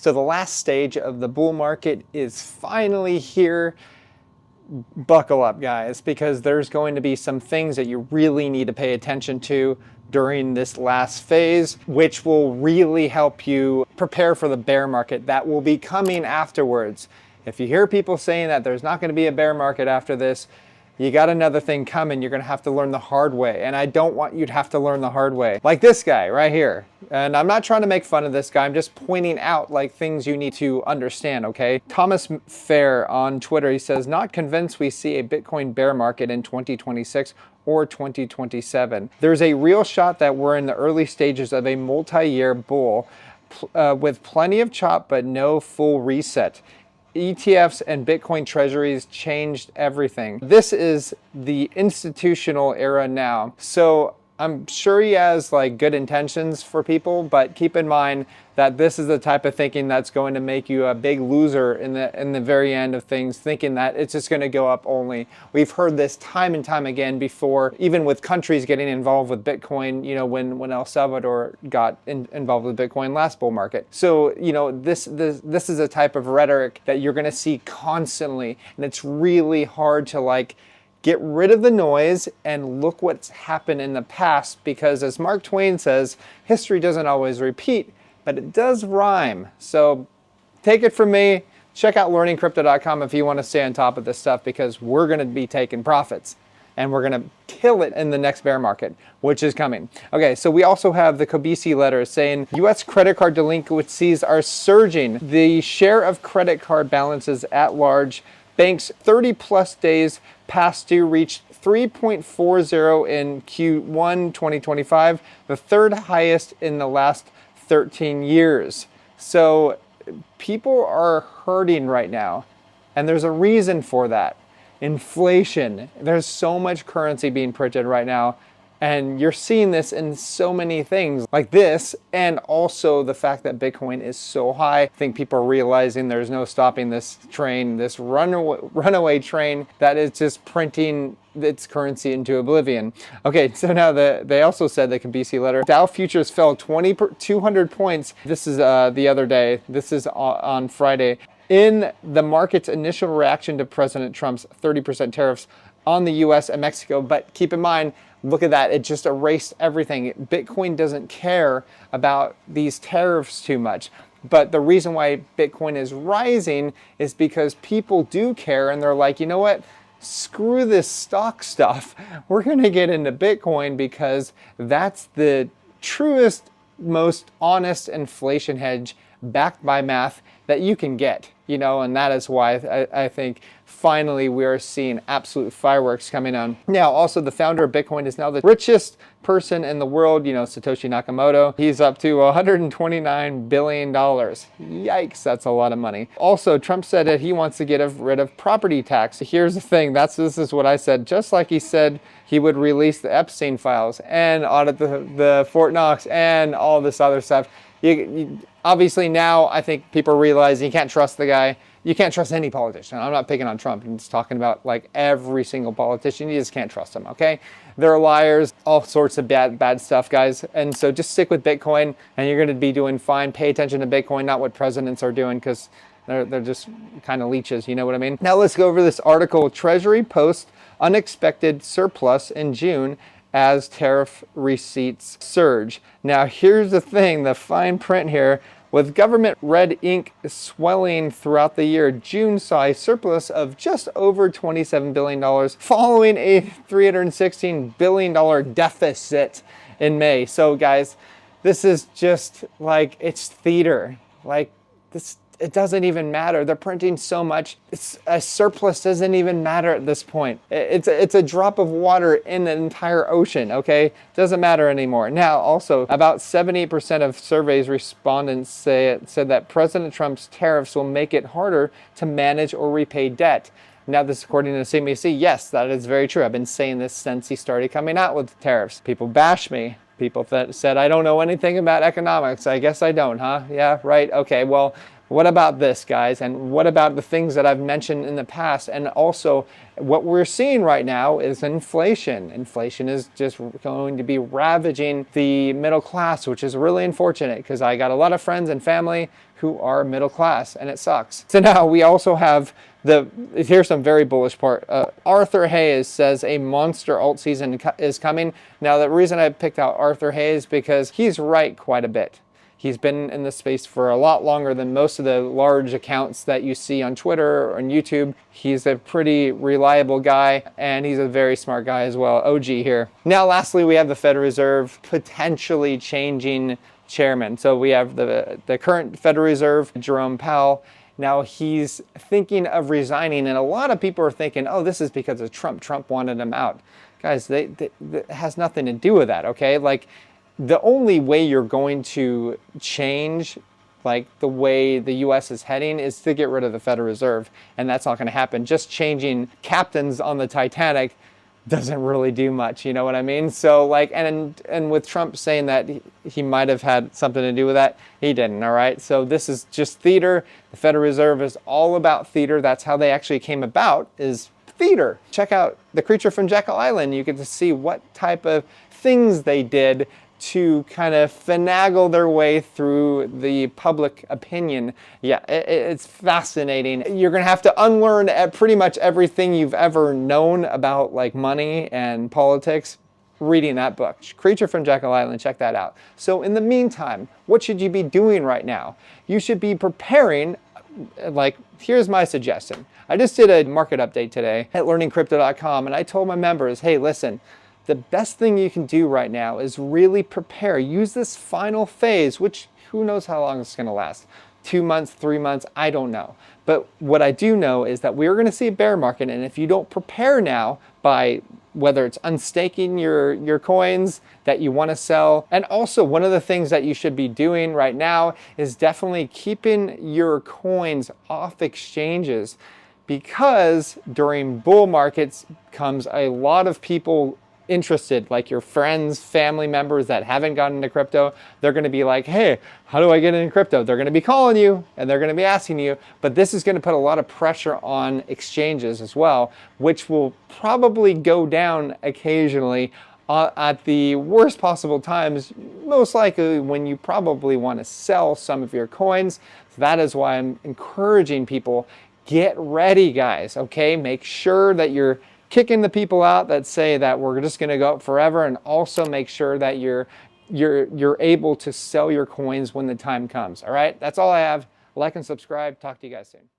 So the last stage of the bull market is finally here. Buckle up, guys, because there's going to be some things that you really need to pay attention to during this last phase, which will really help you prepare for the bear market that will be coming afterwards. If you hear people saying that there's not going to be a bear market after this, you got another thing coming. You're going to have to learn the hard way. And I don't want you to have to learn the hard way. Like this guy right here. And I'm not trying to make fun of this guy. I'm just pointing out like things you need to understand, okay? Thomas Fair on Twitter, he says, not convinced we see a Bitcoin bear market in 2026 or 2027. There's a real shot that we're in the early stages of a multi-year bull with plenty of chop but no full reset. ETFs and Bitcoin treasuries changed everything. This is the institutional era now. So I'm sure he has like good intentions for people, but keep in mind that this is the type of thinking that's going to make you a big loser in the very end of things, thinking that it's just going to go up only. We've heard this time and time again before, even with countries getting involved with Bitcoin, you know, when El Salvador got involved with Bitcoin last bull market. So, you know, this is a type of rhetoric that you're going to see constantly, and it's really hard to like get rid of the noise and look what's happened in the past, because as Mark Twain says, history doesn't always repeat, but it does rhyme. So take it from me. Check out learningcrypto.com if you want to stay on top of this stuff, because we're going to be taking profits and we're going to kill it in the next bear market, which is coming. Okay, so we also have the Kobeissi letter saying U.S. credit card delinquencies are surging. The share of credit card balances at large banks 30 plus days past due reached 3.40 in Q1 2025, the third highest in the last 13 years. So people are hurting right now, and there's a reason for that. Inflation. There's so much currency being printed right now, and you're seeing this in so many things like this, and also the fact that Bitcoin is so high. I think people are realizing there's no stopping this train, this runaway train that is just printing its currency into oblivion. Okay, so now they also said, the Kobeissi letter, Dow futures fell 200 points. This is the other day. This is on Friday. In the market's initial reaction to President Trump's 30% tariffs on the US and Mexico. But keep in mind, look at that, it just erased everything. Bitcoin doesn't care about these tariffs too much. But the reason why Bitcoin is rising is because people do care, and they're like, you know what? Screw this stock stuff. We're going to get into Bitcoin because that's the truest, most honest inflation hedge backed by math that you can get, you know, and that is why I think finally we are seeing absolute fireworks coming on. Now, also the founder of Bitcoin is now the richest person in the world, you know, Satoshi Nakamoto. He's up to $129 billion. Yikes, that's a lot of money. Also, Trump said that he wants to get rid of property tax. Here's the thing, this is what I said, just like he said he would release the Epstein files and audit the Fort Knox and all this other stuff. Obviously now I think people realize you can't trust the guy. You can't trust any politician. I'm not picking on Trump. I'm just talking about like every single politician. You just can't trust them, okay? They're liars, all sorts of bad stuff, guys. And so just stick with Bitcoin and you're gonna be doing fine. Pay attention to Bitcoin, not what presidents are doing, because they're just kind of leeches, you know what I mean? Now let's go over this article. Treasury posts unexpected surplus in June as tariff receipts surge. Now here's the thing, the fine print here. With government red ink swelling throughout the year, June saw a surplus of just over $27 billion following a $316 billion deficit in May. So guys, this is just like, it's theater. Like this, it doesn't even matter. They're printing so much. A surplus doesn't even matter at this point. It's a drop of water in an entire ocean, okay? Doesn't matter anymore. Now, also, about 70% of surveys respondents said that President Trump's tariffs will make it harder to manage or repay debt. Now, this is according to CNBC. Yes, that is very true. I've been saying this since he started coming out with tariffs. People bash me. People that said, I don't know anything about economics. I guess I don't, huh? Yeah, right. Okay, well, what about this, guys? And what about the things that I've mentioned in the past? And also, what we're seeing right now is inflation. Inflation is just going to be ravaging the middle class, which is really unfortunate because I got a lot of friends and family who are middle class, and it sucks. So now we also have here's some very bullish part. Arthur Hayes says a monster alt season is coming. Now, the reason I picked out Arthur Hayes because he's right quite a bit. He's been in this space for a lot longer than most of the large accounts that you see on Twitter or on YouTube. He's a pretty reliable guy, and he's a very smart guy as well. OG here. Now, lastly, we have the Federal Reserve potentially changing chairman. So we have the current Federal Reserve, Jerome Powell. Now he's thinking of resigning, and a lot of people are thinking, oh, this is because of Trump. Trump wanted him out. Guys, it has nothing to do with that, okay? Like, the only way you're going to change like the way the US is heading is to get rid of the Federal Reserve, and that's not going to happen. Just changing captains on the Titanic doesn't really do much, you know what I mean? So like, and with Trump saying that he might have had something to do with that, he didn't, all right? So this is just theater. The Federal Reserve is all about theater. That's how they actually came about, is theater. Check out The Creature from Jekyll Island. You get to see what type of things they did to kind of finagle their way through the public opinion. Yeah, it's fascinating. You're gonna have to unlearn pretty much everything you've ever known about like money and politics reading that book, Creature from Jekyll Island. Check that out. So in the meantime, what should you be doing right now? You should be preparing. Like, here's my suggestion. I just did a market update today at learningcrypto.com, and I told my members, hey, listen, the best thing you can do right now is really prepare. Use this final phase, which who knows how long it's going to last. 2 months, 3 months, I don't know. But what I do know is that we're going to see a bear market, and if you don't prepare now by whether it's unstaking your coins that you want to sell, and also one of the things that you should be doing right now is definitely keeping your coins off exchanges, because during bull markets comes a lot of people interested, like your friends, family members that haven't gotten into crypto. They're going to be like, hey, how do I get into crypto? They're going to be calling you and they're going to be asking you, but this is going to put a lot of pressure on exchanges as well, which will probably go down occasionally at the worst possible times, most likely when you probably want to sell some of your coins. So that is why I'm encouraging people, get ready, guys, okay? Make sure that you're kicking the people out that say that we're just going to go up forever, and also make sure that you're able to sell your coins when the time comes. All right, that's all I have. Like and subscribe. Talk to you guys soon.